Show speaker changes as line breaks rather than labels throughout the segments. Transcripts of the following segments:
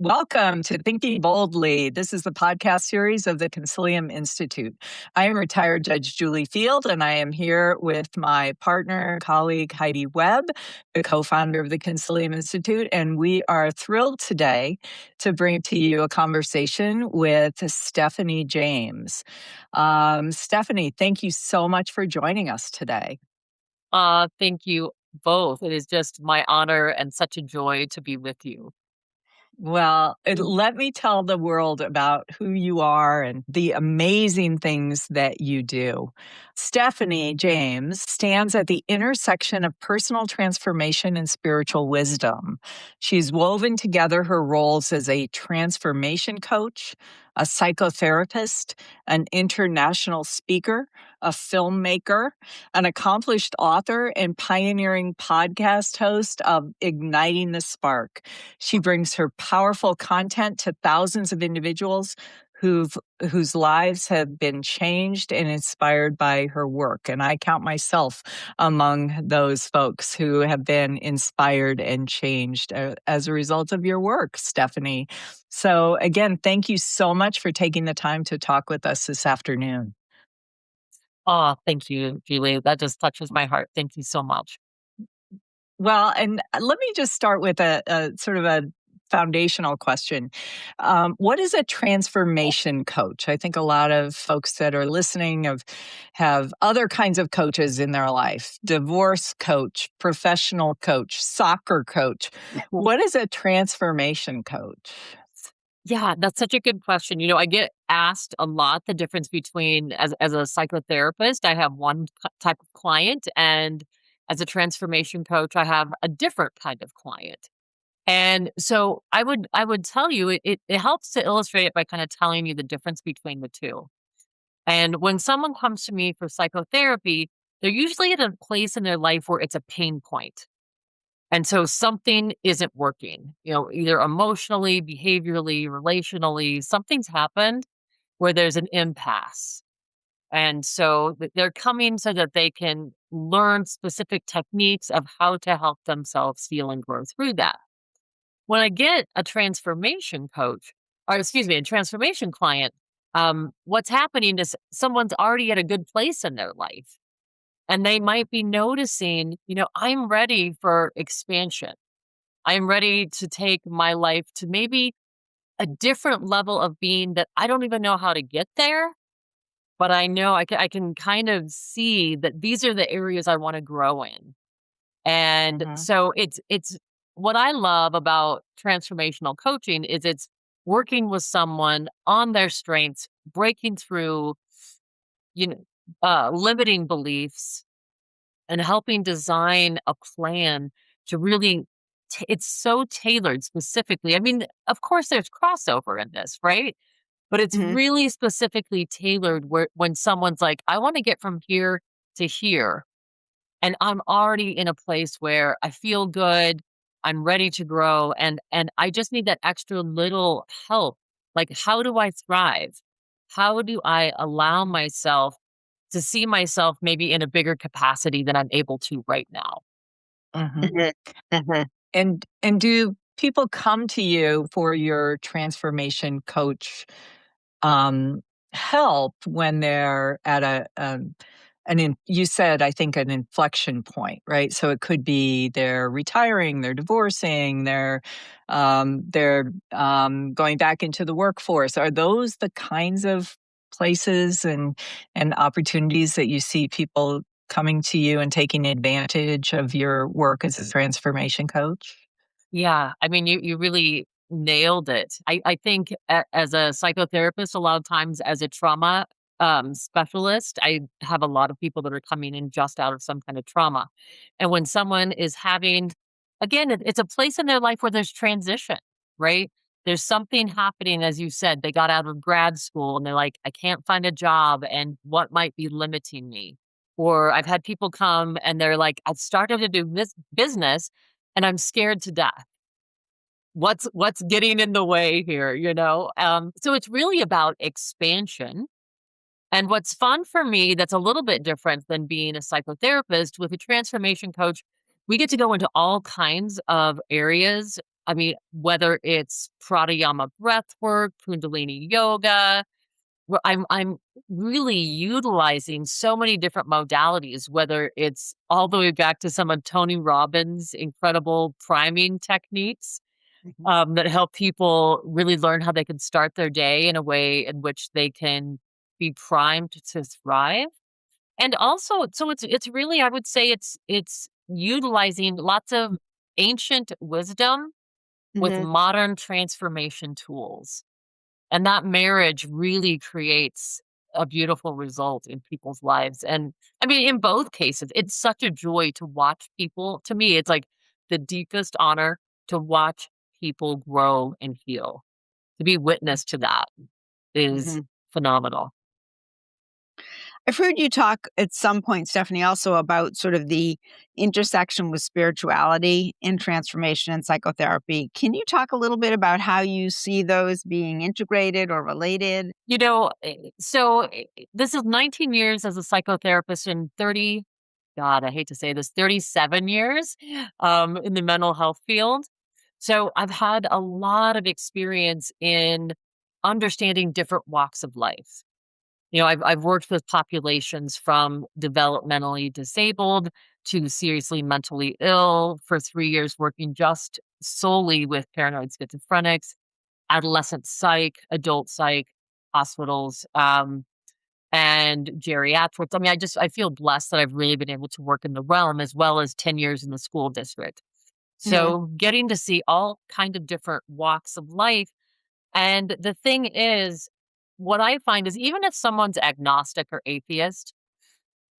Welcome to Thinking Boldly. This is the podcast series of the Consilium Institute. I am retired Judge Julie Field, and I am here with my partner, colleague Heidi Webb, the co-founder of the Consilium Institute, and we are thrilled today to bring to you a conversation with Stephanie James. Stephanie, thank you so much for joining us today.
Thank you both. It is just my honor and such a joy to be with you.
Well, let me tell the world about who you are and the amazing things that you do. Stephanie James stands at the intersection of personal transformation and spiritual wisdom. She's woven together her roles as a transformation coach, a psychotherapist, an international speaker, a filmmaker, an accomplished author, and pioneering podcast host of Igniting the Spark. She brings her powerful content to thousands of individuals whose lives have been changed and inspired by her work. And I count myself among those folks who have been inspired and changed as a result of your work, Stephanie. So again, thank you so much for taking the time to talk with us this afternoon.
Oh, thank you, Julie. That just touches my heart. Thank you so much.
Well, and let me just start with a sort of a foundational question. What is a transformation coach? I think a lot of folks that are listening have other kinds of coaches in their life: divorce coach, professional coach, soccer coach. What is a transformation coach?
Yeah, that's such a good question. I get asked a lot the difference between as a psychotherapist, I have one type of client, and as a transformation coach, I have a different kind of client. And so I would tell you it helps to illustrate it by kind of telling you the difference between the two. And when someone comes to me for psychotherapy, they're usually at a place in their life where it's a pain point. And so something isn't working, either emotionally, behaviorally, relationally, something's happened where there's an impasse. And so they're coming so that they can learn specific techniques of how to help themselves feel and grow through that. When I get a transformation coach, or excuse me, a transformation client, what's happening is someone's already at a good place in their life. And they might be noticing, I'm ready for expansion. I'm ready to take my life to maybe a different level of being that I don't even know how to get there. But I know I can kind of see that these are the areas I want to grow in. And
Mhm.
so it's what I love about transformational coaching is it's working with someone on their strengths, breaking through, limiting beliefs and helping design a plan to really it's so tailored specifically. I mean, of course there's crossover in this, right? But it's
Mhm.
really specifically tailored where when someone's like, I want to get from here to here. And I'm already in a place where I feel good, I'm ready to grow, and I just need that extra little help. Like, how do I thrive? How do I allow myself to see myself maybe in a bigger capacity than I'm able to right now?
Mhm. Mhm. And do people come to you for your transformation coach um, help when they're at you said, I think, an inflection point, right? So it could be they're retiring, they're divorcing, they're going back into the workforce. Are those the kinds of places and opportunities that you see people coming to you and taking advantage of your work as a transformation coach?
Yeah, I mean, you really nailed it. I think as a psychotherapist, a lot of times as a trauma specialist, I have a lot of people that are coming in just out of some kind of trauma. And when someone is having, again, it's a place in their life where there's transition, right? There's something happening, as you said, they got out of grad school and they're like, I can't find a job, and what might be limiting me? Or I've had people come and they're like, I've started to do this business and I'm scared to death. What's getting in the way here? So it's really about expansion. And what's fun for me that's a little bit different than being a psychotherapist with a transformation coach, we get to go into all kinds of areas I mean, whether it's pranayama breath work, kundalini yoga, where I'm really utilizing so many different modalities, whether it's all the way back to some of Tony Robbins' incredible priming techniques,
Mhm.
that help people really learn how they can start their day in a way in which they can be primed to thrive. And also, so it's really, I would say it's utilizing lots of ancient wisdom with
Mhm.
modern transformation tools. And that marriage really creates a beautiful result in people's lives. And I mean, in both cases, it's such a joy to watch people. To me, it's like the deepest honor to watch people grow and heal. To be witness to that is
Mhm.
phenomenal.
I've heard you talk at some point, Stephanie, also about sort of the intersection with spirituality in transformation and psychotherapy. Can you talk a little bit about how you see those being integrated or related?
This is 19 years as a psychotherapist and 30, God, I hate to say this, 37 years in the mental health field. So I've had a lot of experience in understanding different walks of life. I've worked with populations from developmentally disabled to seriously mentally ill for 3 years, working just solely with paranoid schizophrenics, adolescent psych, adult psych, hospitals, and geriatrics. I mean, I feel blessed that I've really been able to work in the realm as well as 10 years in the school district.
Mhm.
So getting to see all kind of different walks of life. And the thing is, what I find is even if someone's agnostic or atheist,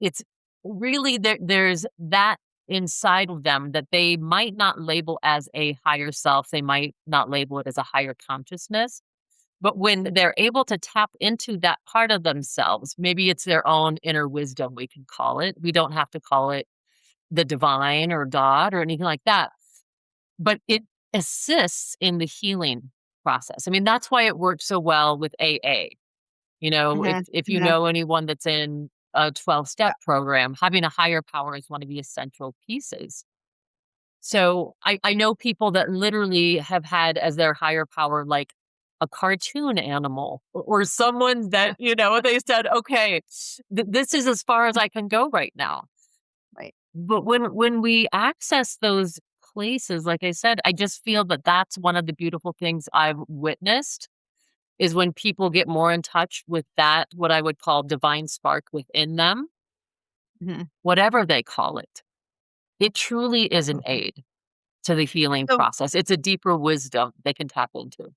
it's really there's that inside of them that they might not label as a higher self. They might not label it as a higher consciousness. But when they're able to tap into that part of themselves, maybe it's their own inner wisdom, we can call it. We don't have to call it the divine or God or anything like that, but it assists in the healing process. I mean, that's why it works so well with AA. If
Mhm.
if you
Mhm.
know anyone that's in a 12-step program, having a higher power is one of the essential pieces. So I know people that literally have had as their higher power, like a cartoon animal or someone that, they said, okay, this is as far as I can go right now.
Right.
But when we access those places, like I said, I just feel that that's one of the beautiful things I've witnessed is when people get more in touch with that, what I would call divine spark within them,
Mhm.
whatever they call it. It truly is an aid to the healing
So,
process. It's a deeper wisdom they can tap into.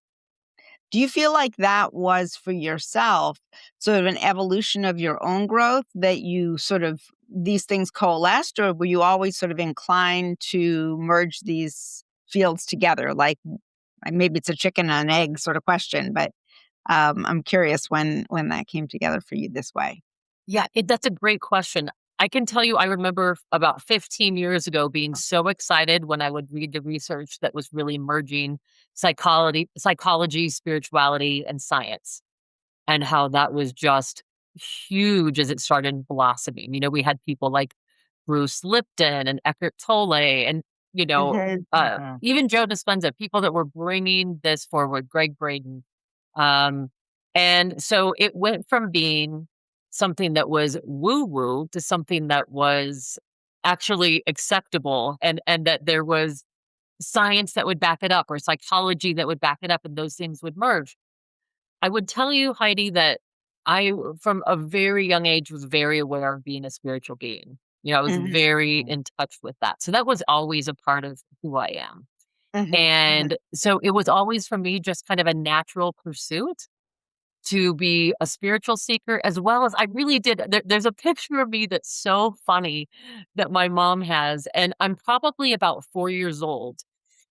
do you feel like that was for yourself sort of an evolution of your own growth that you sort of these things coalesced, or were you always sort of inclined to merge these fields together? Like maybe it's a chicken and egg sort of question, but I'm curious when that came together for you this way.
Yeah, that's a great question. I can tell you, I remember about 15 years ago being so excited when I would read the research that was really merging psychology, spirituality, and science, and how that was just huge as it started blossoming. We had people like Bruce Lipton and Eckhart Tolle and,
Mhm. Mhm.
even Joe Dispenza, people that were bringing this forward, Greg Braden. Um, and so it went from being something that was woo woo to something that was actually acceptable and that there was science that would back it up or psychology that would back it up and those things would merge. I would tell you, Heidi, that from a very young age, was very aware of being a spiritual being. I was
Mhm.
very in touch with that. So that was always a part of who I am.
Mhm. Mhm.
And so it was always for me just kind of a natural pursuit to be a spiritual seeker as well as I really did. There's a picture of me that's so funny that my mom has, and I'm probably about 4 years old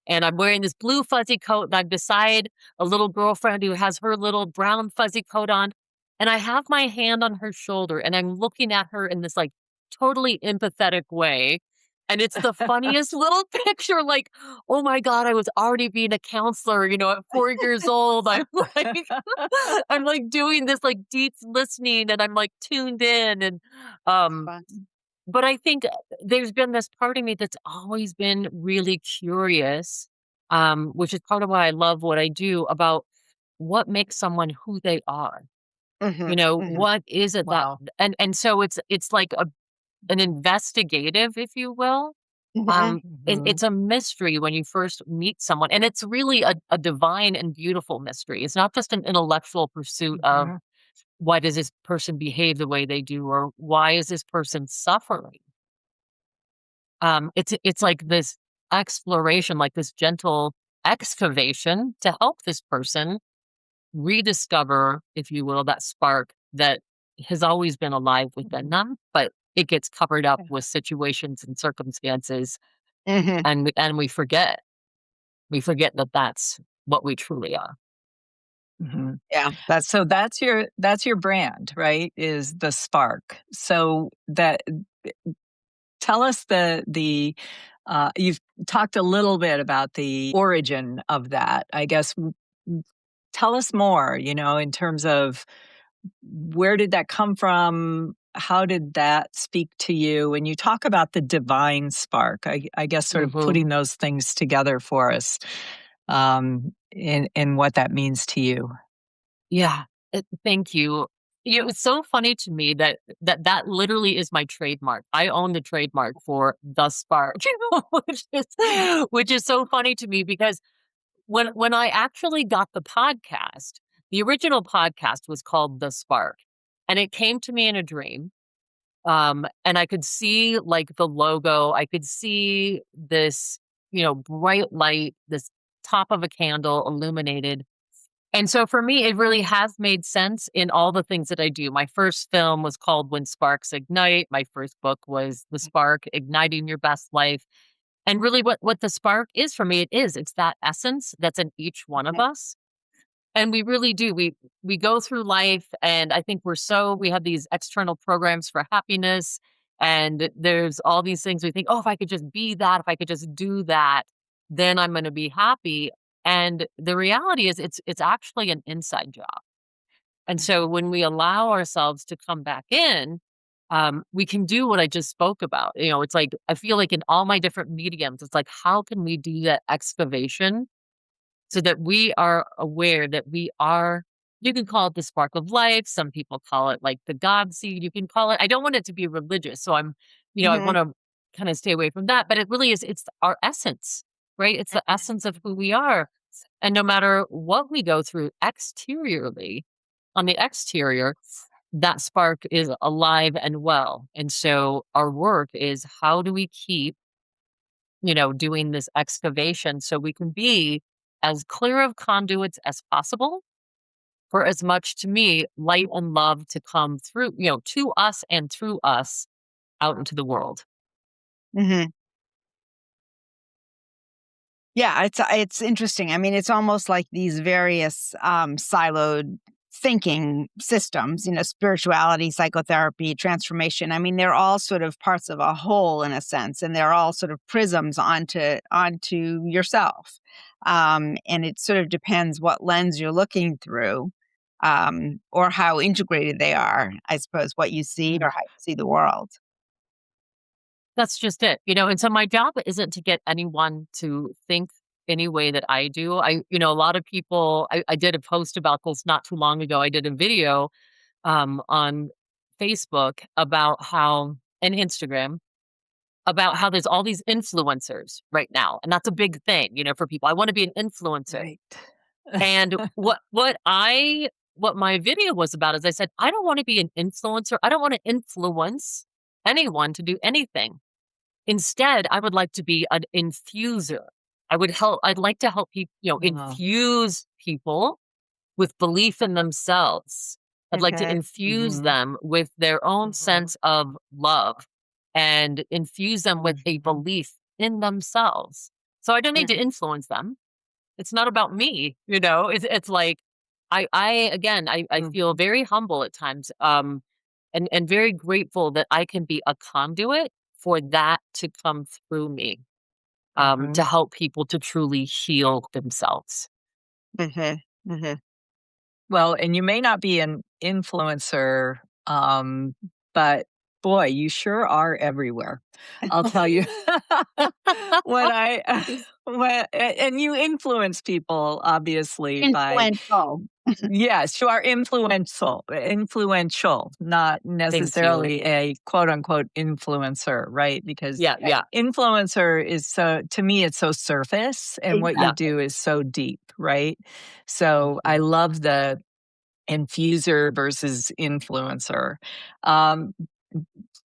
and I'm wearing this blue fuzzy coat, and I'm beside a little girlfriend who has her little brown fuzzy coat on, and I have my hand on her shoulder, and I'm looking at her in this, like, totally empathetic way, and it's the funniest little picture, like, "Oh my god, I was already being a counselor, at 4 years old." I'm like I'm, like, doing this, like, deep listening, and I'm, like, tuned in, and, um
Fun.
but I think there's been this part of me that's always been really curious which is part of why I love what I do about what makes someone who they are.
Mhm,
You know,
mhm,
what is it that
Wow.
and so it's like an investigative, if you will.
mhm,
It's
Mhm.
a mystery when you first meet someone, and it's really a divine and beautiful mystery. It's not just an intellectual pursuit of
Mhm.
why does this person behave the way they do, or why is this person suffering. It's like this exploration, like this gentle excavation to help this person rediscover, if you will, that spark that has always been alive within them, but it gets covered up with situations and circumstances,
mhm.
and we forget. We forget that that's what we truly are.
Mhm.
Yeah, that's
So that's your brand, right? Is the spark. So that tell us you've talked a little bit about the origin of that. I guess tell us more, in terms of where did that come from? How did that speak to you? And you talk about the divine spark. I guess sort of
Mhm.
putting those things together for us, in what that means to you.
Yeah. Thank you. You know, it's so funny to me that that literally is my trademark. I own the trademark for the spark, which is so funny to me because when I actually got the podcast, the original podcast was called The Spark, and it came to me in a dream. And I could see like the logo, I could see this, bright light, this top of a candle illuminated. And so for me, it really has made sense in all the things that I do. My first film was called When Sparks Ignite. My first book was The Spark, Igniting Your Best Life. And really what the spark is for me, it's that essence that's in each one of
mhm,
us. And we really do. We go through life, and I think we have these external programs for happiness, and there's all these things we think, "Oh, if I could just be that, if I could just do that, then I'm gonna be happy." And the reality is it's actually an inside job. And so when we allow ourselves to come back in, we can do what I just spoke about. It's like I feel like in all my different mediums, it's like, how can we do that excavation so that we are aware that we are, you can call it the spark of life. Some people call it like the God seed. You can call it, I don't want it to be religious. So I want
mhm,
to kind of stay away from that. But it really is, it's our essence, right? It's the essence of who we are. And no matter what we go through exteriorly, on the exterior, that spark is alive and well. And so our work is how do we keep doing this excavation so we can be as clear of conduits as possible for as much, to me, light and love to come through, to us and through us out into the world.
mhm. Yeah, it's interesting. I mean, it's almost like these various, siloed thinking systems, spirituality, psychotherapy, transformation. I mean, they're all sort of parts of a whole in a sense, and they're all sort of prisms onto yourself. And it sort of depends what lens you're looking through, or how integrated they are, I suppose, what you see or how you see the world.
That's just it, and so my job isn't to get anyone to think any way that I do. A lot of people, I did a post about this not too long ago. I did a video on Facebook about how, and Instagram, about how there's all these influencers right now, and that's a big thing, for people. I want to be an influencer.
Right.
And what my video was about is I said, I don't want to be an influencer. I don't want to influence anyone to do anything. Instead, I would like to be an infuser. I'd like to help people,
Oh.
infuse people with belief in themselves. I'd like to
Mhm,
infuse
Mhm.
them with their own
Mhm.
sense of love and infuse them with a
Mhm.
belief in themselves. So I don't need to
mhm,
influence them. It's not about me. It's like I again I feel
Mhm.
very humble at times, and very grateful that I can be a conduit for that to come through me, to
Mhm.
help people to truly heal themselves.
mhm, mhm,
Well, and you may not be an influencer, but Boy, you sure are everywhere. I'll tell you. when I and you influence people obviously by
Influential.
yes, you are influential, not
Thank you.
necessarily a quote unquote influencer, right? Because
Yeah, yeah,
influencer is so, to me, it's so surface and what you
yeah.
Exactly.
do is so deep, right? So I
Mhm.
love the infuser versus influencer. Um,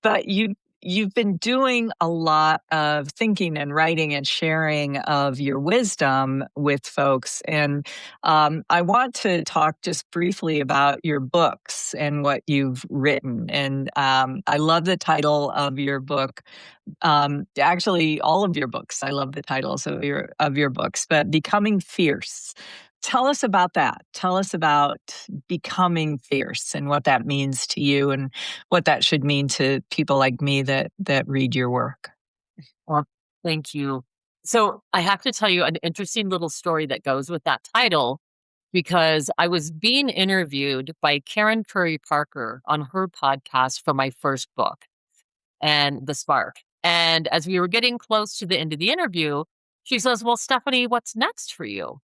but you've been doing a lot of thinking and writing and sharing of your wisdom with folks. And I want to talk just briefly about your books and what you've written. And I love the title of your book, actually, all of your books. I love the titles of your books, but Becoming Fierce. Tell us about that. Tell us about becoming fierce and what that means to you and what that should mean to people like me that read your work.
Well, thank you. So I have to tell you an interesting little story that goes with that title because I was being interviewed by Karen Curry Parker on her podcast for my first book and The Spark. And as we were getting close to the end of the interview, she says, "Well, Stephanie, what's next for you?"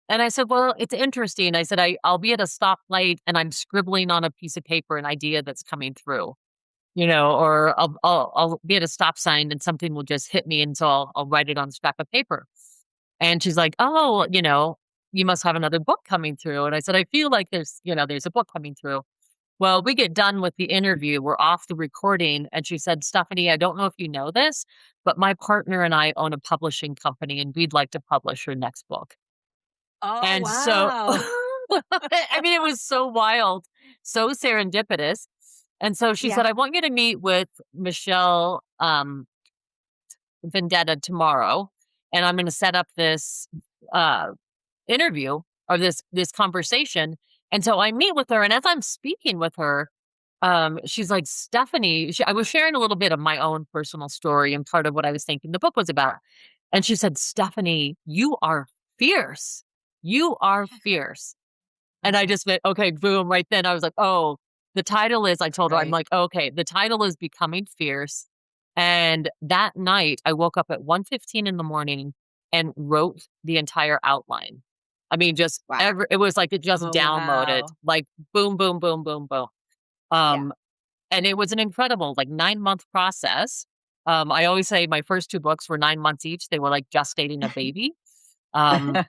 And I said, "Well, it's interesting." I said, I'll be at a stoplight and I'm scribbling on a piece of paper an idea that's coming through, or I'll be at a stop sign and something will just hit me. And so I'll write it on a scrap of paper." And she's like, "Oh, you must have another book coming through." And I said, "I feel like there's a book coming through." Well, we get done with the interview. We're off the recording. And she said, "Stephanie, I don't know if you know this, but my partner and I own a publishing company and we'd like to publish your next book."
Oh,
And so,
wow.
I mean, it was so wild, so serendipitous. And so she
Yeah.
said, "I want you to meet with Michelle Vendetta tomorrow. And I'm going to set up this uh, interview or this conversation." And so I meet with her. And as I'm speaking with her, she's like, "Stephanie," I was sharing a little bit of my own personal story and part of what I was thinking the book was about. And she said, "Stephanie, you are fierce. You are fierce." And I just went, okay, boom, right then. I was like, oh, the title is, I told her, I'm
Right.
like, okay, the title is Becoming Fierce. And that night I woke up at 1:15 in the morning and wrote the entire outline. I mean,
Wow.
it was like it just
Oh,
downloaded,
wow.
like boom, boom, boom, boom, boom.
Yeah.
Um, and it was an incredible, like 9-month process. I always say my first two books were 9 months each. They were like gestating a baby. Um,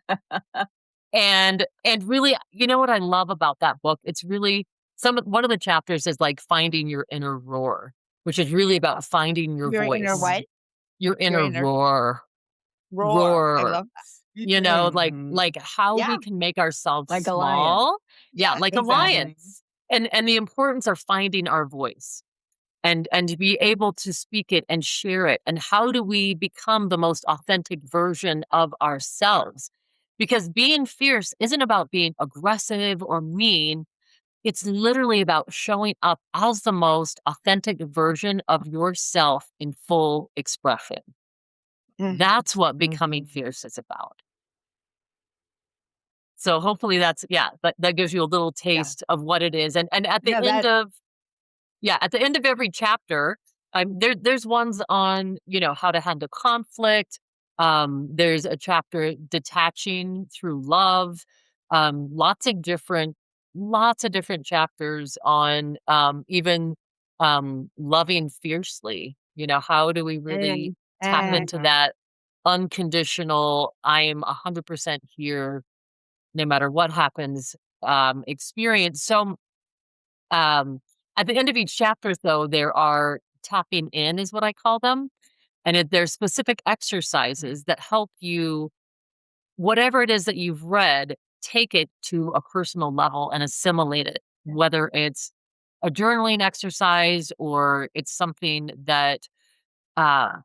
and really, you know what I love about that book? It's really one of the chapters is like finding your inner roar, which is really about finding your
Your inner
voice,
what?
your
Your
inner
inner
roar,
roar. I
roar.
love that.
Mhm.
Like how
Yeah.
we can make ourselves
Like a lion.
small. Yeah,
Yeah.
like a lion.
Exactly.
And the importance of finding our voice and to be able to speak it and share it. And how do we become the most authentic version of ourselves? Because being fierce isn't about being aggressive or mean. It's literally about showing up as the most authentic version of yourself in full expression.
Mhm.
That's what becoming
Mhm.
fierce is about. So hopefully that gives you a little
Yeah.
taste of what it is. And at the
No,
end
that
of Yeah, at the end of every chapter, there's ones on, how to handle conflict. There's a chapter detaching through love. Lots of different chapters on even loving fiercely. How do we really
mm,
tap into
mm,
that unconditional, I am 100% here no matter what happens experience. So um, at the end of each chapter, though, there are tapping in, is what I call them. And there's specific exercises that help you, whatever it is that you've read, take it to a personal level and assimilate it, whether it's a journaling exercise or it's something that uh,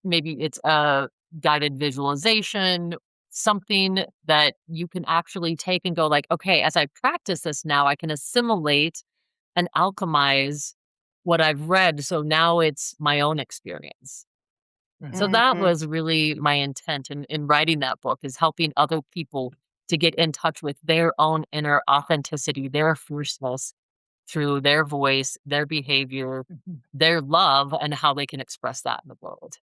maybe it's a guided visualization, something that you can actually take and go like, okay, as I practice this now, I can assimilate and alchemize what I've read. So now it's my own experience. So that
mhm.
was really my intent in writing that book is helping other people to get in touch with their own inner authenticity, their fierceness, through their voice, their behavior, their love, and how they can express that in the world.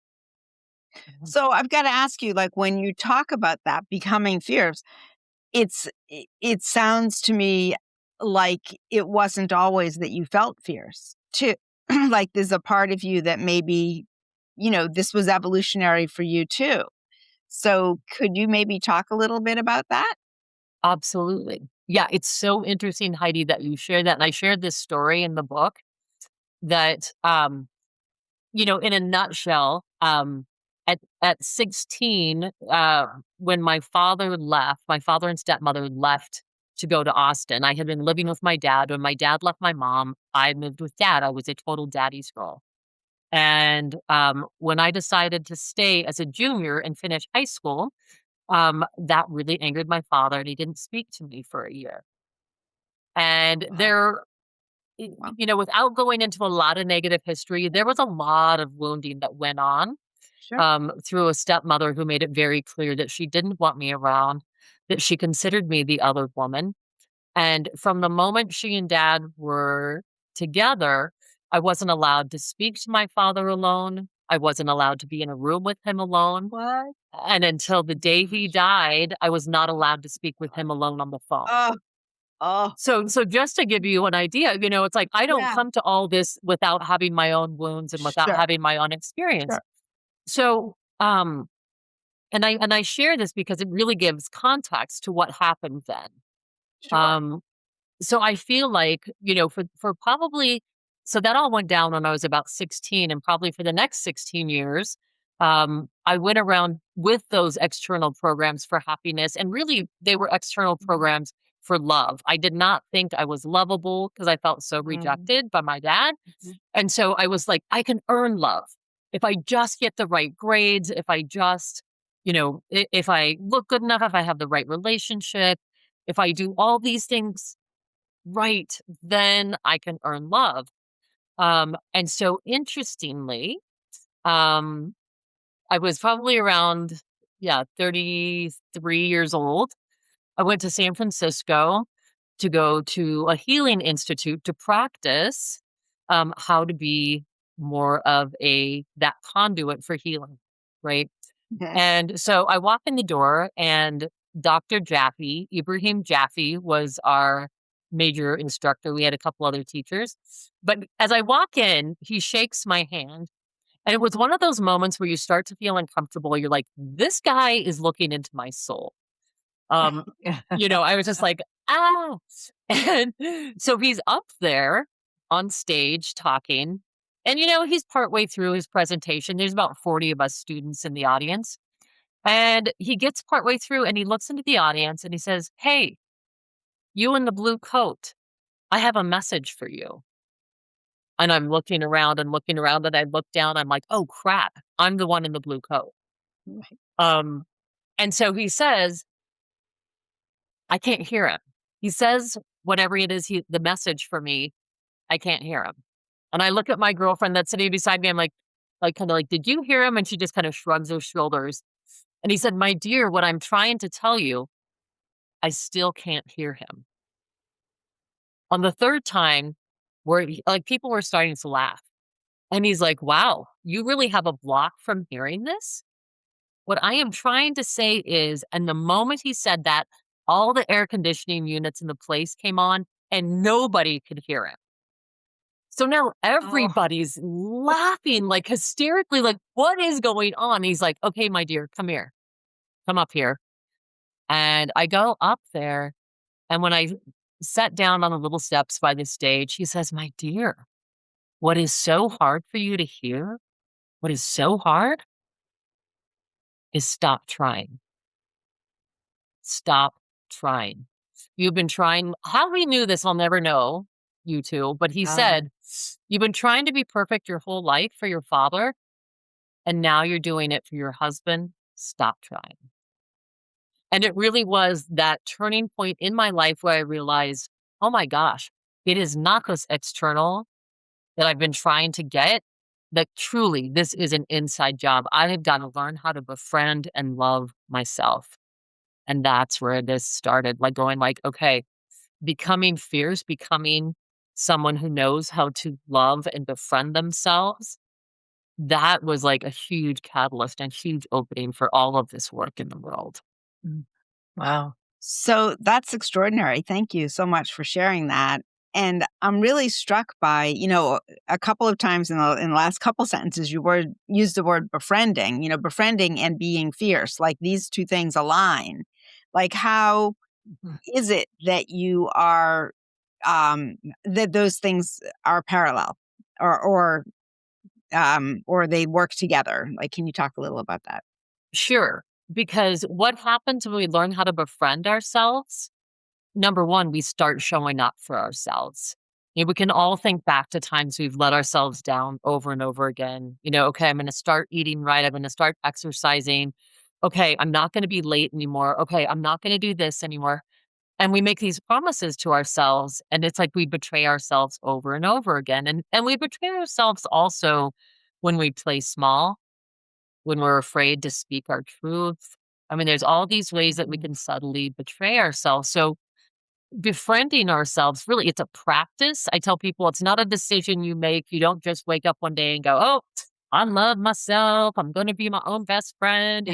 So I've got to ask you, like, when you talk about that becoming fierce, it sounds to me like it wasn't always that you felt fierce too. Like there's a part of you that maybe, this was evolutionary for you too. So could you maybe talk a little bit about that?
Absolutely. Yeah, it's so interesting, Heidi, that you share that. And I shared this story in the book that, in a nutshell, at 16, when my father and stepmother left to go to Austin. I had been living with my dad. When my dad left my mom, I moved with dad. I was a total daddy's girl. And when I decided to stay as a junior and finish high school, that really angered my father, and he didn't speak to me for a year. And
Wow. Wow.
without going into a lot of negative history, there was a lot of wounding that went on
Sure.
through a stepmother who made it very clear that she didn't want me around, that she considered me the other woman. And from the moment she and dad were together, I wasn't allowed to speak to my father alone. I wasn't allowed to be in a room with him alone.
What?
And until the day he died, I was not allowed to speak with him alone on the phone.
Oh, oh,
So just to give you an idea, it's like I don't
yeah.
come to all this without having my own wounds and without
Sure.
having my own experience.
Sure.
So, and I share this because it really gives context to what happened then.
Sure.
So I feel like, for probably, so that all went down when I was about 16, and probably for the next 16 years, I went around with those external programs for happiness, and really they were external programs for love. I did not think I was lovable because I felt so rejected by my dad.
Mhm.
And so I was like, I can earn love if I just get the right grades, if I just, if I look good enough, if I have the right relationship, if I do all these things right, then I can earn love. And so interestingly, um, I was probably around, 33 years old. I went to San Francisco to go to a healing institute to practice how to be more of that conduit for healing, right?
Okay.
And so I walk in the door, and Dr. Jaffe, Ibrahim Jaffe, was our major instructor. We had a couple other teachers. But as I walk in, he shakes my hand. And it was one of those moments where you start to feel uncomfortable. You're like, this guy is looking into my soul. I was just like, ah. And so he's up there on stage talking. And, he's partway through his presentation. There's about 40 of us students in the audience. And he gets partway through and he looks into the audience and he says, "Hey, you in the blue coat, I have a message for you." And I'm looking around and looking around, and I look down. I'm like, oh crap, I'm the one in the blue coat.
Right.
And so he says, I can't hear him. He says whatever it is, the message for me, I can't hear him. And I look at my girlfriend that's sitting beside me. I'm like kind of like, did you hear him? And she just kind of shrugs her shoulders. And he said, my dear, what I'm trying to tell you, I still can't hear him. On the third time, where people were starting to laugh. And he's like, wow, you really have a block from hearing this? What I am trying to say is, and the moment he said that, all the air conditioning units in the place came on and nobody could hear him. So now everybody's laughing like hysterically, like, what is going on? He's like, okay, my dear, come here. Come up here. And I go up there. And when I sat down on the little steps by the stage, he says, my dear, what is so hard for you to hear, what is so hard is stop trying. Stop trying. You've been trying. How he knew this, I'll never know, you two. But he said, you've been trying to be perfect your whole life for your father. And now you're doing it for your husband. Stop trying. And it really was that turning point in my life where I realized, oh my gosh, it is not this external that I've been trying to get, that truly this is an inside job. I have got to learn how to befriend and love myself. And that's where this started, like going like, okay, becoming fierce, becoming someone who knows how to love and befriend themselves, that was like a huge catalyst and huge opening for all of this work in the world.
Mm. Wow.
So that's extraordinary. Thank you so much for sharing that. And I'm really struck by, a couple of times in the last couple sentences, used the word befriending, befriending and being fierce, like these two things align. Like, how
Mhm.
is it that you are, that those things are parallel, or they work together? Like, can you talk a little about that?
Sure. Because what happens when we learn how to befriend ourselves? Number one, we start showing up for ourselves. We can all think back to times we've let ourselves down over and over again. Okay, I'm going to start eating right. I'm going to start exercising. Okay, I'm not going to be late anymore. Okay, I'm not going to do this anymore. And we make these promises to ourselves, and it's like we betray ourselves over and over again. And we betray ourselves also when we play small, when we're afraid to speak our truth. I mean, there's all these ways that we
Mhm.
can subtly betray ourselves. So befriending ourselves, really, it's a practice. I tell people it's not a decision you make. You don't just wake up one day and go, oh, I love myself. I'm going to be my own best friend.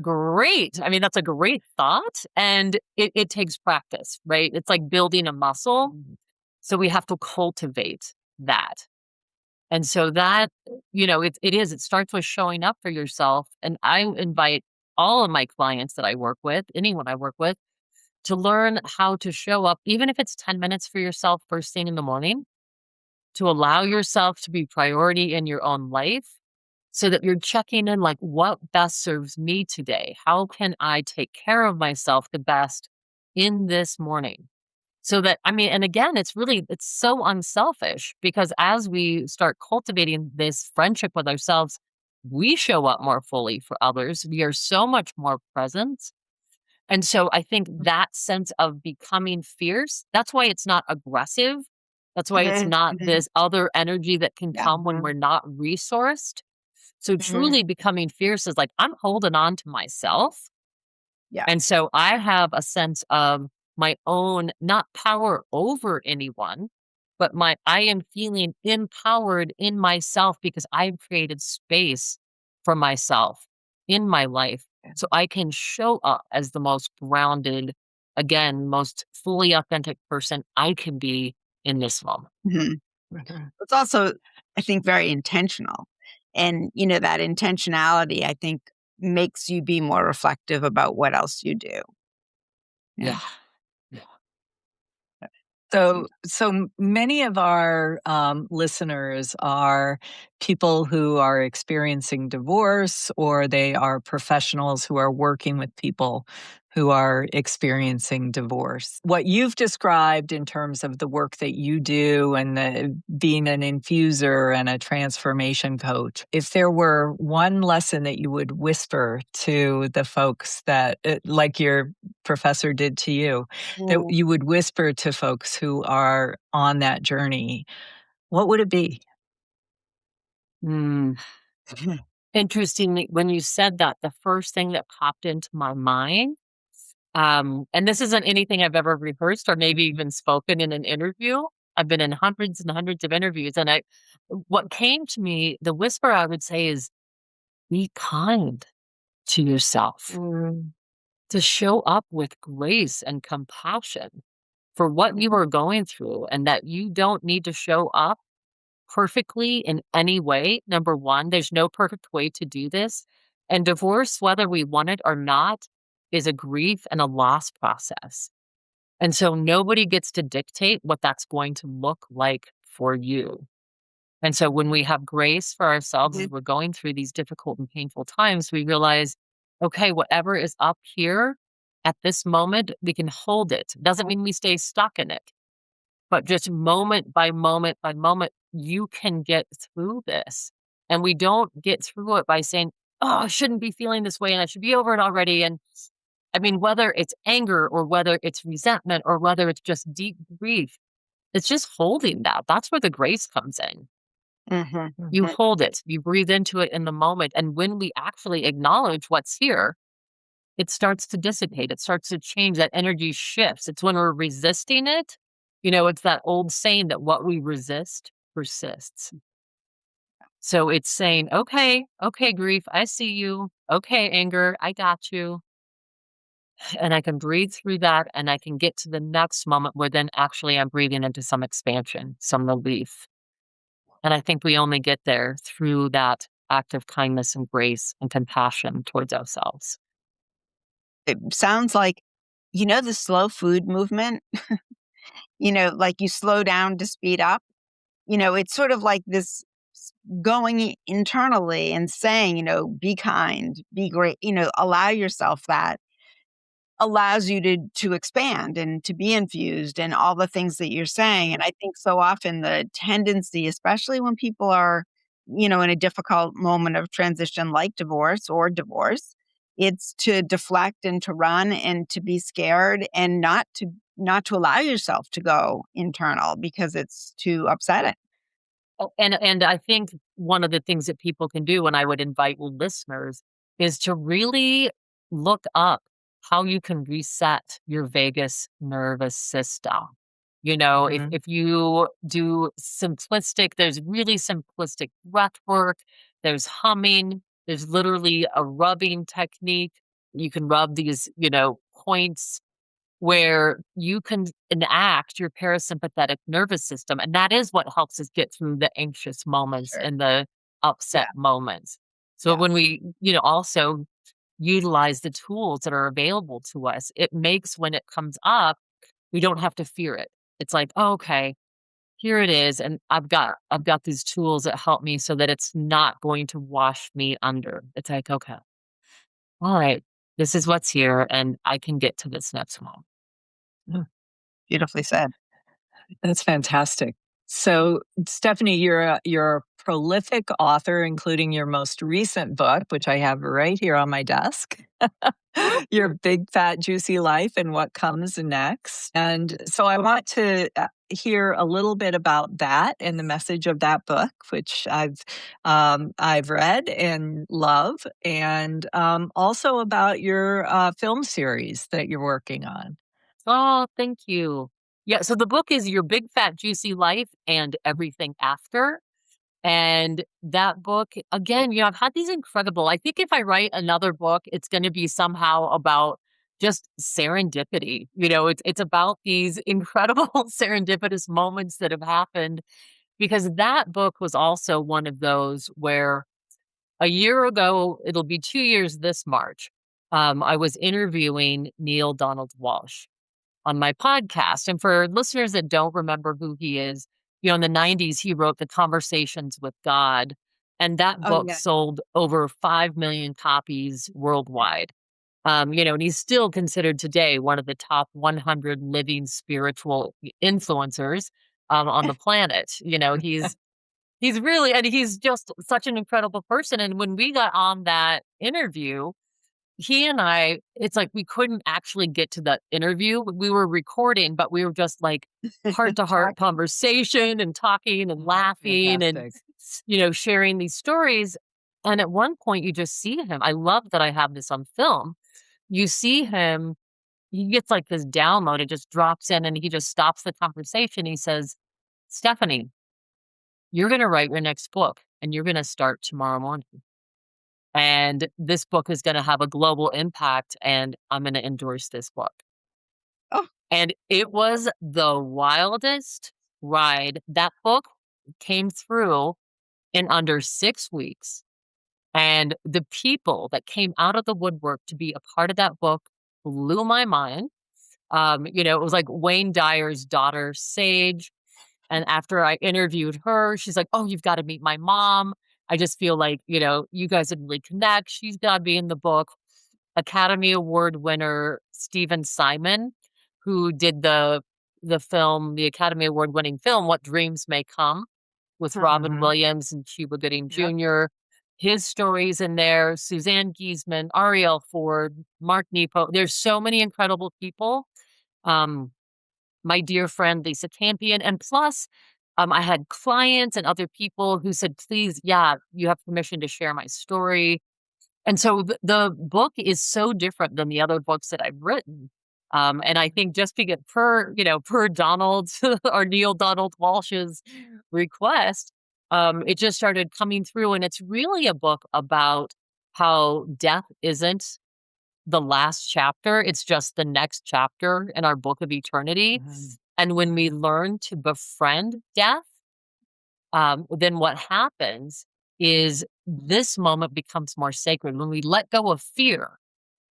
Great. I mean, that's a great thought. And it takes practice, right? It's like building a muscle.
Mhm.
So we have to cultivate that. And so that, it starts with showing up for yourself. And I invite all of my clients that I work with, anyone I work with, to learn how to show up, even if it's 10 minutes for yourself first thing in the morning, to allow yourself to be priority in your own life so that you're checking in like, what best serves me today? How can I take care of myself the best in this morning? So that, I mean, and again, it's so unselfish because as we start cultivating this friendship with ourselves, we show up more fully for others. We are so much more present. And so I think that sense of becoming fierce, that's why it's not aggressive. That's why it's
Mhm,
not
mhm.
this other energy that can
Yeah.
come when we're not resourced. So
Mhm.
truly becoming fierce is like, I'm holding on to myself.
Yeah.
And so I have a sense of my own, not power over anyone, but I am feeling empowered in myself because I've created space for myself in my life. So I can show up as the most grounded, again, most fully authentic person I can be in this moment.
Mhm.
Mhm.
It's also, I think, very intentional. And, that intentionality, I think, makes you be more reflective about what else you do. Yeah.
Yeah. Yeah.
So many of our listeners are people who are experiencing divorce, or they are professionals who are working with people who are experiencing divorce. What you've described in terms of the work that you do and being an infuser and a transformation coach, if there were one lesson that you would whisper to the folks that, like your professor did to you, that
Mm.
you would whisper to folks who are on that journey, what would it be?
Mm. Interestingly, when you said that, the first thing that popped into my mind, and this isn't anything I've ever rehearsed or maybe even spoken in an interview. I've been in hundreds and hundreds of interviews, and what came to me, the whisper I would say is, be kind to yourself,
Mm.
to show up with grace and compassion for what you are going through, and that you don't need to show up perfectly in any way. Number one, there's no perfect way to do this. And divorce, whether we want it or not, is a grief and a loss process. And so nobody gets to dictate what that's going to look like for you. And so when we have grace for ourselves as
Mhm.
we're going through these difficult and painful times, we realize, okay, whatever is up here at this moment, we can hold it. Doesn't mean we stay stuck in it, but just moment by moment by moment, you can get through this. And we don't get through it by saying, oh, I shouldn't be feeling this way and I should be over it already. And I mean, whether it's anger or whether it's resentment or whether it's just deep grief, it's just holding that. That's where the grace comes in.
Mhm,
You
mhm.
hold it, you breathe into it in the moment. And when we actually acknowledge what's here, it starts to dissipate. It starts to change. That energy shifts. It's when we're resisting it It's that old saying that what we resist persists. So it's saying, okay, okay, grief, I see you. Okay, anger, I got you. And I can breathe through that and I can get to the next moment where then actually I'm breathing into some expansion, some relief. And I think we only get there through that act of kindness and grace and compassion towards ourselves.
It sounds like, the slow food movement, like you slow down to speed up. It's sort of like this going internally and saying, be kind, be great, allow yourself that allows you to expand and to be infused and all the things that you're saying. And I think so often the tendency, especially when people are, in a difficult moment of transition like divorce, it's to deflect and to run and to be scared and not to allow yourself to go internal because it's too upsetting.
Oh, and I think one of the things that people can do, and I would invite listeners, is to really look up how you can reset your vagus nervous system. If
Mhm.
if you do simplistic, there's really simplistic breath work, there's humming, there's literally a rubbing technique. You can rub these, points where you can enact your parasympathetic nervous system. And that is what helps us get through the anxious moments
Sure.
and the
Yeah.
upset moments. So
Yeah.
when we, also utilize the tools that are available to us, it makes when it comes up, we don't have to fear it. It's like, oh, okay, here it is. And I've got these tools that help me so that it's not going to wash me under. It's like, okay, all right, this is what's here and I can get to this next moment.
Beautifully said.
That's fantastic. So, Stephanie, you're a prolific author, including your most recent book, which I have right here on my desk. Your Big Fat Juicy Life and What Comes Next. And so I want to hear a little bit about that and the message of that book, which I've read and love, and also about your film series that you're working on.
Oh, thank you. Yeah, so the book is Your Big Fat Juicy Life and Everything After. And that book, again, I've had these incredible. I think if I write another book, it's going to be somehow about just serendipity. It's about these incredible serendipitous moments that have happened because that book was also one of those where a year ago, it'll be 2 years this March. I was interviewing Neil Donald Walsh on my podcast. And for listeners that don't remember who he is, in the 90s, he wrote The Conversations with God. And that
Oh,
book
yeah.
sold over 5 million copies worldwide. And he's still considered today one of the top 100 living spiritual influencers on the planet. He's really, and he's just such an incredible person. And when we got on that interview, he and I, it's like we couldn't actually get to the interview. We were recording, but we were just like heart to heart
Talking.
conversation and talking and laughing and,
Fantastic.
sharing these stories. And at one point, you just see him. I love that I have this on film. You see him, he gets like this download. It just drops in and he just stops the conversation. He says, Stephanie, you're going to write your next book and you're going to start tomorrow morning. And this book is gonna have a global impact, and I'm gonna endorse this book.
Oh,
And it was the wildest ride. That book came through in under 6 weeks, and the people that came out of the woodwork to be a part of that book blew my mind. It was like Wayne Dyer's daughter, Sage. And after I interviewed her, she's like, "Oh, you've got to meet my mom. I just feel like, you guys would really connect. She's got to be in the book." Academy Award winner Stephen Simon, who did the film, the Academy Award winning film, What Dreams May Come, with Robin
Mhm.
Williams and Cuba Gooding
Yep.
Jr. His stories in there, Suzanne Giesman, Ariel Ford, Mark Nepo. There's so many incredible people. Um, my dear friend Lisa Campion. And plus, I had clients and other people who said, please, yeah, you have permission to share my story. And so the book is so different than the other books that I've written And I think just because per Donald or Neil Donald Walsh's request, it just started coming through. And it's really a book about how death isn't the last chapter. It's just the next chapter in our book of eternity.
Mhm.
And when we learn to befriend death, then what happens is this moment becomes more sacred. When we let go of fear,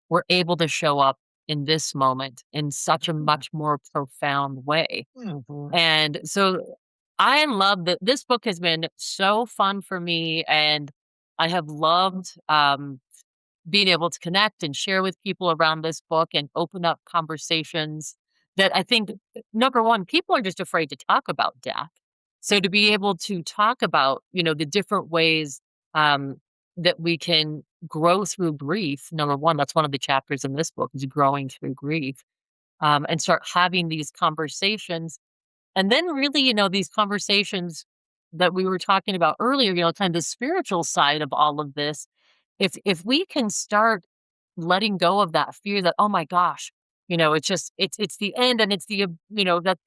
we're able to show up in this moment in such a much more profound way.
Mhm.
And so I love that this book has been so fun for me. And I have loved being able to connect and share with people around this book and open up conversations that I think, number one, people are just afraid to talk about death. So to be able to talk about, the different ways um, that we can grow through grief. Number one, that's one of the chapters in this book is growing through grief, and start having these conversations. And then really, these conversations that we were talking about earlier, kind of the spiritual side of all of this, if we can start letting go of that fear that, oh my gosh, it's the end, and it's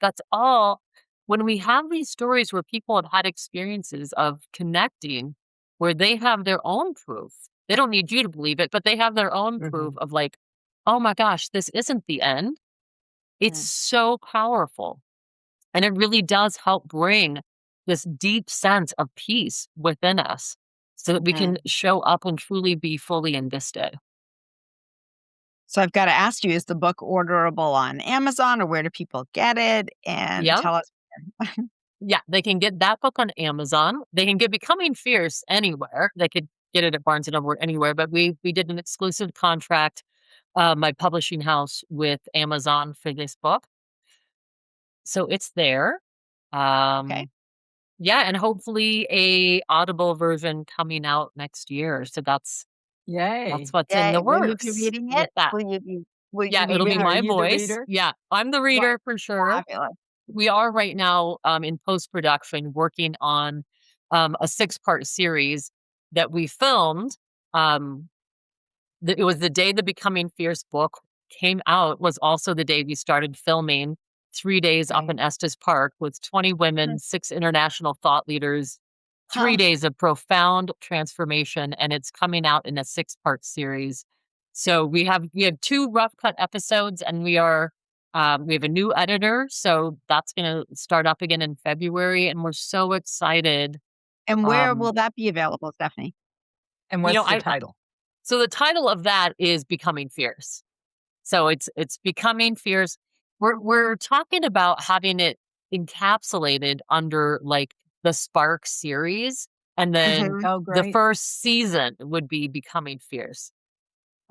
that's all. When we have these stories where people have had experiences of connecting, where they have their own proof, they don't need you to believe it, but they have their own proof
Mhm.
of like, oh my gosh, this isn't the end. It's
Mm.
so powerful. And it really does help bring this deep sense of peace within us so that we
Mhm.
can show up and truly be fully in this day.
So I've got to ask you, is the book orderable on Amazon, or where do people get it? And
Yeah.
tell us.
Yeah. They can get that book on Amazon. They can get Becoming Fierce anywhere. They could get it at Barnes and Noble anywhere, but we did an exclusive contract, my publishing house with Amazon for this book. So it's there.
Okay.
Um, yeah, and hopefully a Audible version coming out next year. So that's
Yay.
what's in
Yay.
the
Will you be
works
reading
with
it?
that.
Will you
Yeah,
be
it'll be
reading?
Are
my
you the
voice.
reader?
Yeah, I'm the
What?
reader for sure.
Fabulous.
We are right now in post production working on a 6-part series that we filmed. Um, it was the day the Becoming Fierce book came out, was also the day we started filming 3 days up
Right.
in Estes Park with 20
Hmm.
women, 6 international thought leaders,
Huh.
3 days of profound transformation, and it's coming out in a 6-part series. So we have 2 rough cut episodes, and we have a new editor, so that's going to start up again in February, and we're so excited.
And where
Um,
will that be available, Stephanie?
And
you know,
what's the
I
title?
so the title of that is Becoming Fierce. So it's Becoming Fierce. We're talking about having it encapsulated under like the Spark series, and then
Mhm.
Oh,
the
great.
first season would be Becoming Fierce.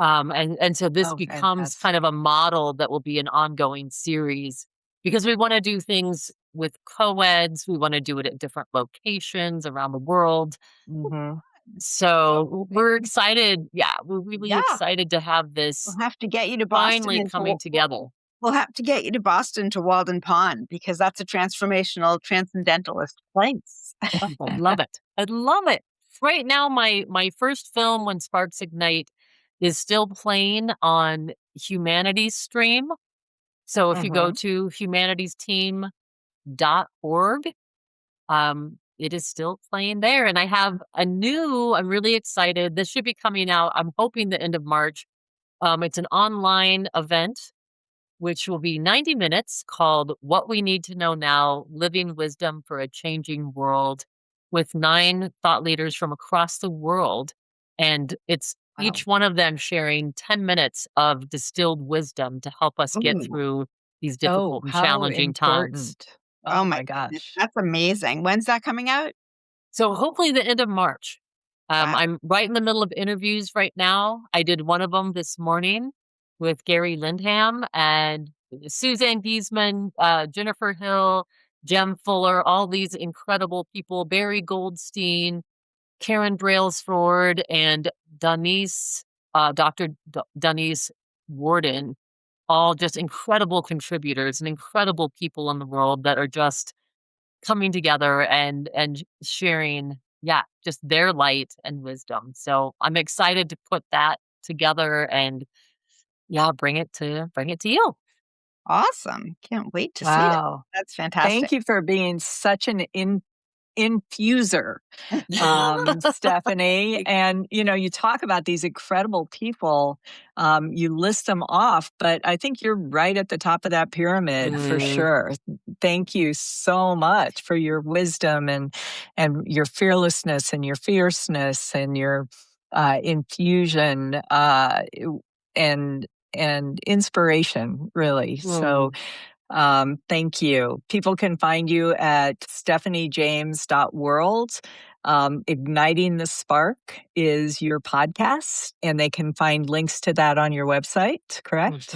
And so this
Oh,
becomes kind
fantastic.
of a model that will be an ongoing series because we want to do things with co-eds. We want to do it at different locations around the world.
Mhm.
So
Okay.
we're excited. Yeah, we're really
Yeah.
excited to have this
We'll have to get you to Boston
finally
and to
coming together.
we'll have to get you to Boston to Walden Pond, because that's a transformational transcendentalist place.
Oh, I love it. I love it. Right now, my first film, When Sparks Ignite, is still playing on Humanities Stream. So if you go
Mhm.
to humanitiesteam.org, it is still playing there. And I have I'm really excited. This should be coming out, I'm hoping the end of March. It's an online event which will be 90 minutes, called What We Need to Know Now: Living Wisdom for a Changing World, with 9 thought leaders from across the world. And it's
Wow.
each one of them sharing 10 minutes of distilled wisdom to help us get
Ooh.
through these
Oh,
difficult and
how
challenging times.
important. Oh
Oh my
my
goodness.
gosh.
That's amazing. When's that coming out?
So hopefully the end of March.
Wow.
I'm right in the middle of interviews right now. I did one of them this morning with Gary Lindham and Suzanne Giesman, Jennifer Hill, Jem Fuller, all these incredible people, Barry Goldstein, Karen Brailsford, and Dr. Denise Warden, all just incredible contributors and incredible people in the world that are just coming together and sharing, yeah, just their light and wisdom. So I'm excited to put that together and, yeah, bring it to you.
Awesome. Can't wait to see it.
Wow.
That's
Thank
fantastic.
you for being such an infuser, Stephanie. And, you talk about these incredible people. You list them off, but I think you're right at the top of that pyramid for sure. Thank you so much for your wisdom and your fearlessness and your fierceness and your infusion and and inspiration, really. So thank you. People can find you at stephaniejames.world. Igniting the Spark is your podcast, and they can find links to that on your website, correct?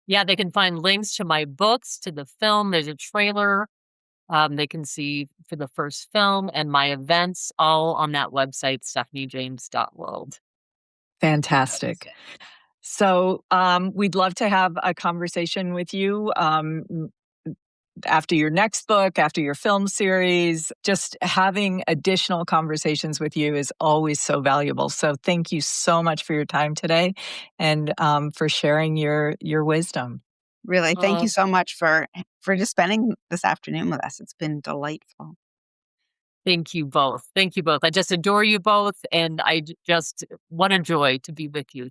Yeah, they can find links to my books, to the film. There's a trailer they can see for the first film and my events all on that website, stephaniejames.world.
Fantastic. So we'd love to have a conversation with you after your next book, after your film series. Just having additional conversations with you is always so valuable. So thank you so much for your time today and for sharing your wisdom.
Really, thank you so much for just spending this afternoon with us. It's been delightful.
Thank you both. Thank you both. I just adore you both, and just what a joy to be with you.